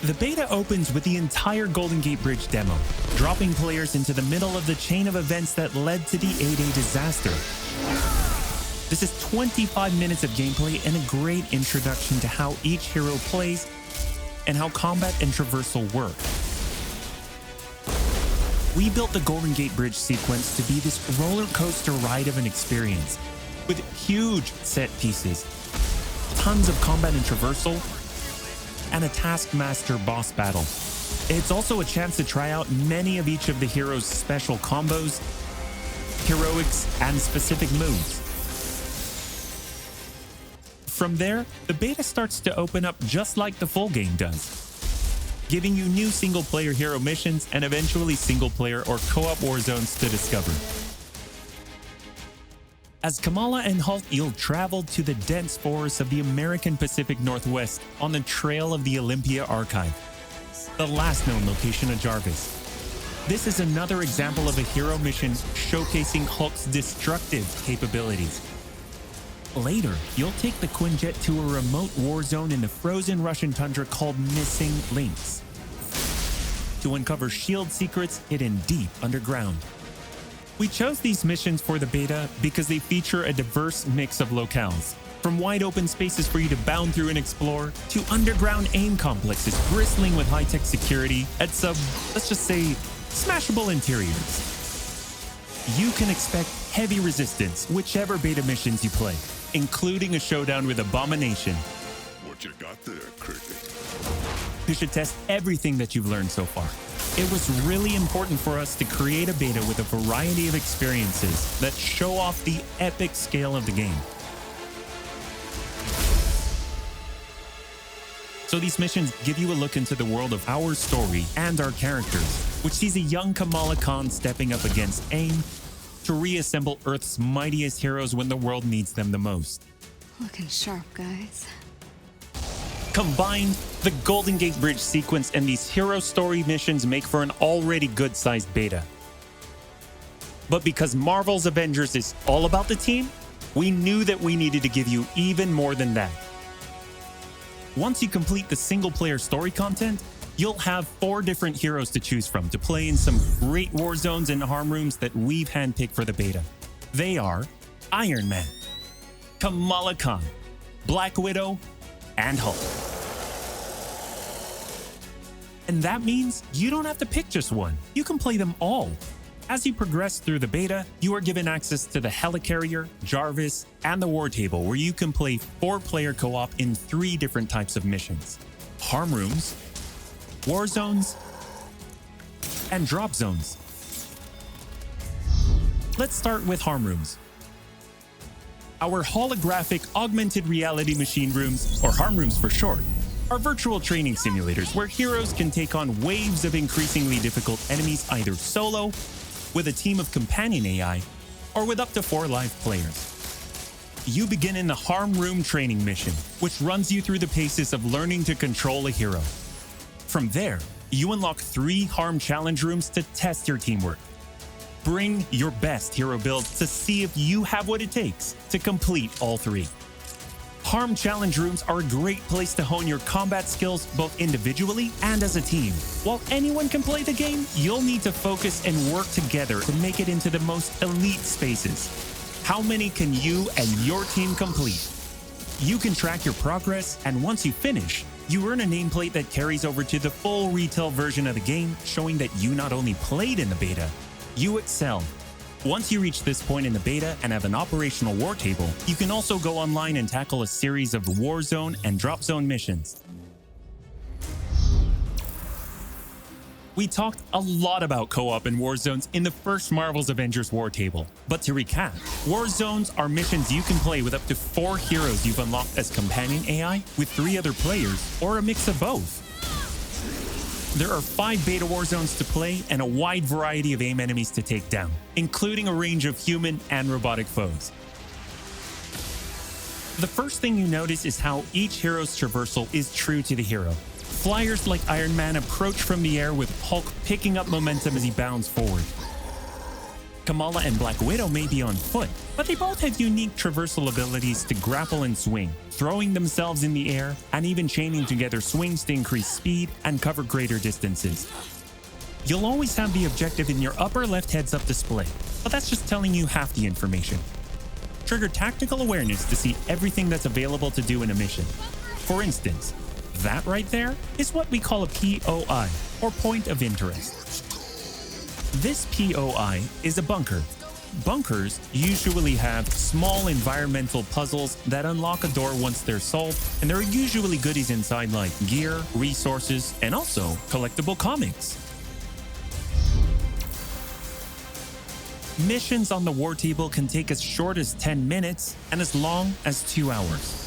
The beta opens with the entire Golden Gate Bridge demo, dropping players into the middle of the chain of events that led to the A-Day disaster. This is 25 minutes of gameplay and a great introduction to how each hero plays and how combat and traversal work. We built the Golden Gate Bridge sequence to be this roller coaster ride of an experience, with huge set pieces, tons of combat and traversal, and a Taskmaster boss battle. It's also a chance to try out many of each of the heroes' special combos, heroics, and specific moves. From there, the beta starts to open up just like the full game does, giving you new single-player hero missions and eventually single-player or co-op war zones to discover. As Kamala and Hulk, you'll travel to the dense forests of the American Pacific Northwest on the trail of the Olympia Archive, the last known location of Jarvis. This is another example of a hero mission showcasing Hulk's destructive capabilities. Later, you'll take the Quinjet to a remote war zone in the frozen Russian tundra called Missing Links to uncover SHIELD secrets hidden deep underground. We chose these missions for the beta because they feature a diverse mix of locales, from wide open spaces for you to bound through and explore, to underground aim complexes bristling with high-tech security at some, let's just say, smashable interiors. You can expect heavy resistance whichever beta missions you play, including a showdown with Abomination. What you got there, Cricket? You should test everything that you've learned so far. It was really important for us to create a beta with a variety of experiences that show off the epic scale of the game. So these missions give you a look into the world of our story and our characters, which sees a young Kamala Khan stepping up against AIM to reassemble Earth's mightiest heroes when the world needs them the most. Looking sharp, guys. Combined, the Golden Gate Bridge sequence and these hero story missions make for an already good-sized beta. But because Marvel's Avengers is all about the team, we knew that we needed to give you even more than that. Once you complete the single-player story content, you'll have 4 different heroes to choose from to play in some great war zones and harm rooms that we've handpicked for the beta. They are Iron Man, Kamala Khan, Black Widow, and Hulk. And that means you don't have to pick just one. You can play them all. As you progress through the beta, you are given access to the Helicarrier, Jarvis, and the War Table, where you can play 4-player co-op in 3 different types of missions: harm rooms, war zones, and drop zones. Let's start with harm rooms. Our holographic augmented reality machine rooms, or harm rooms for short, are virtual training simulators where heroes can take on waves of increasingly difficult enemies either solo, with a team of companion AI, or with up to 4 live players. You begin in the harm room training mission, which runs you through the paces of learning to control a hero. From there, you unlock 3 harm challenge rooms to test your teamwork. Bring your best hero build to see if you have what it takes to complete all 3. Harm challenge rooms are a great place to hone your combat skills both individually and as a team. While anyone can play the game, you'll need to focus and work together to make it into the most elite spaces. How many can you and your team complete? You can track your progress, and once you finish, you earn a nameplate that carries over to the full retail version of the game, showing that you not only played in the beta, you excelled. Once you reach this point in the beta and have an operational war table, you can also go online and tackle a series of war zone and drop zone missions. We talked a lot about co-op and war zones in the first Marvel's Avengers war table. But to recap, war zones are missions you can play with up to 4 heroes you've unlocked as companion AI with 3 other players, or a mix of both. There are 5 beta war zones to play and a wide variety of AIM enemies to take down, including a range of human and robotic foes. The first thing you notice is how each hero's traversal is true to the hero. Flyers like Iron Man approach from the air with Hulk picking up momentum as he bounds forward. Kamala and Black Widow may be on foot, but they both have unique traversal abilities to grapple and swing, throwing themselves in the air, and even chaining together swings to increase speed and cover greater distances. You'll always have the objective in your upper left heads-up display, but that's just telling you half the information. Trigger tactical awareness to see everything that's available to do in a mission. For instance, that right there is what we call a POI, or point of interest. This POI is a bunker. Bunkers usually have small environmental puzzles that unlock a door once they're solved, and there are usually goodies inside like gear, resources, and also collectible comics. Missions on the war table can take as short as 10 minutes and as long as 2 hours.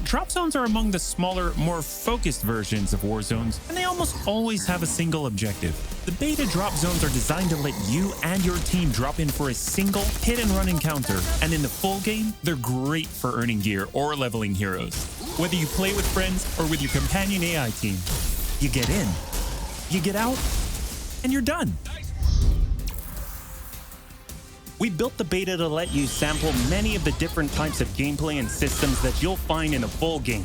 Drop zones are among the smaller, more focused versions of war zones, and they almost always have a single objective. The beta drop zones are designed to let you and your team drop in for a single hit-and-run encounter, and in the full game, they're great for earning gear or leveling heroes. Whether you play with friends or with your companion AI team, you get in, you get out, and you're done. We built the beta to let you sample many of the different types of gameplay and systems that you'll find in a full game.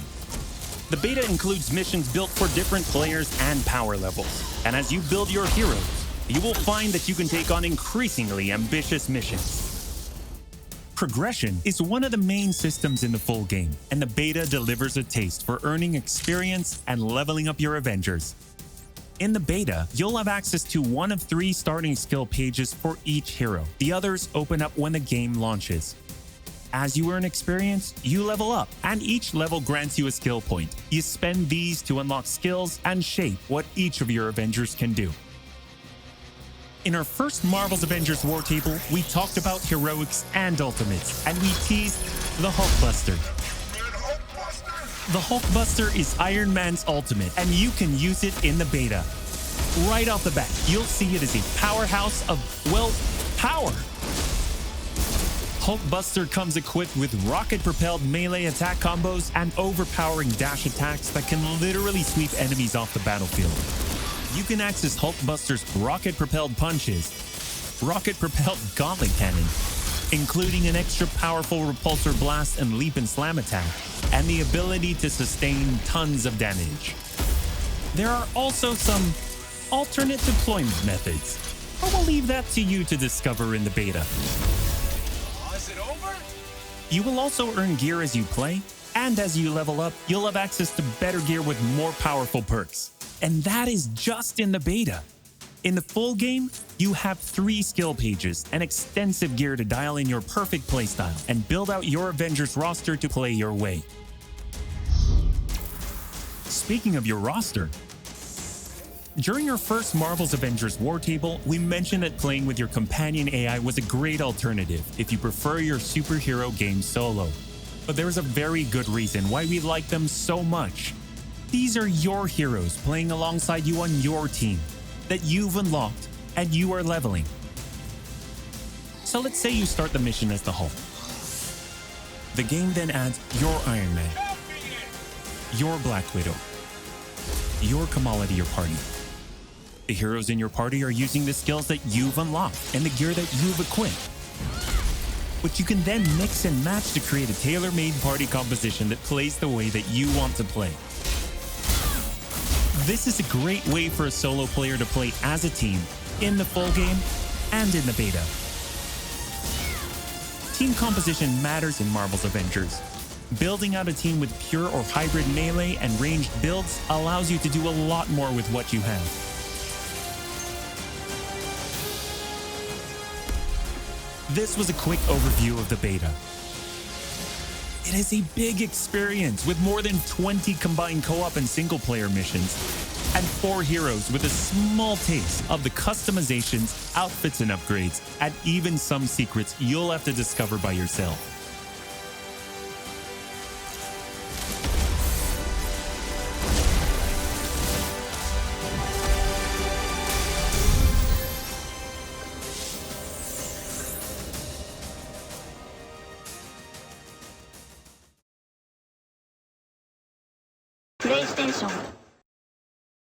The beta includes missions built for different players and power levels, and as you build your heroes, you will find that you can take on increasingly ambitious missions. Progression is one of the main systems in the full game, and the beta delivers a taste for earning experience and leveling up your Avengers. In the beta, you'll have access to one of 3 starting skill pages for each hero. The others open up when the game launches. As you earn experience, you level up, and each level grants you a skill point. You spend these to unlock skills and shape what each of your Avengers can do. In our first Marvel's Avengers War Table, we talked about heroics and ultimates, and we teased the Hulkbuster. The Hulkbuster is Iron Man's ultimate, and you can use it in the beta. Right off the bat, you'll see it as a powerhouse of, well, power. Hulkbuster comes equipped with rocket-propelled melee attack combos and overpowering dash attacks that can literally sweep enemies off the battlefield. You can access Hulkbuster's rocket-propelled punches, rocket-propelled gauntlet cannon, including an extra powerful repulsor blast and leap and slam attack, and the ability to sustain tons of damage. There are also some alternate deployment methods, but we'll leave that to you to discover in the beta. Is it over? You will also earn gear as you play, and as you level up, you'll have access to better gear with more powerful perks. And that is just in the beta. In the full game, you have 3 skill pages and extensive gear to dial in your perfect playstyle and build out your Avengers roster to play your way. Speaking of your roster, during our first Marvel's Avengers War Table, we mentioned that playing with your companion AI was a great alternative if you prefer your superhero game solo. But there's a very good reason why we like them so much. These are your heroes playing alongside you on your team that you've unlocked and you are leveling. So let's say you start the mission as the Hulk. The game then adds your Iron Man, your Black Widow, your Kamala to your party. The heroes in your party are using the skills that you've unlocked and the gear that you've equipped, which you can then mix and match to create a tailor-made party composition that plays the way that you want to play. This is a great way for a solo player to play as a team in the full game and in the beta. Team composition matters in Marvel's Avengers. Building out a team with pure or hybrid melee and ranged builds allows you to do a lot more with what you have. This was a quick overview of the beta. It is a big experience with more than 20 combined co-op and single-player missions, and 4 heroes with a small taste of the customizations, outfits and upgrades, and even some secrets you'll have to discover by yourself. PlayStation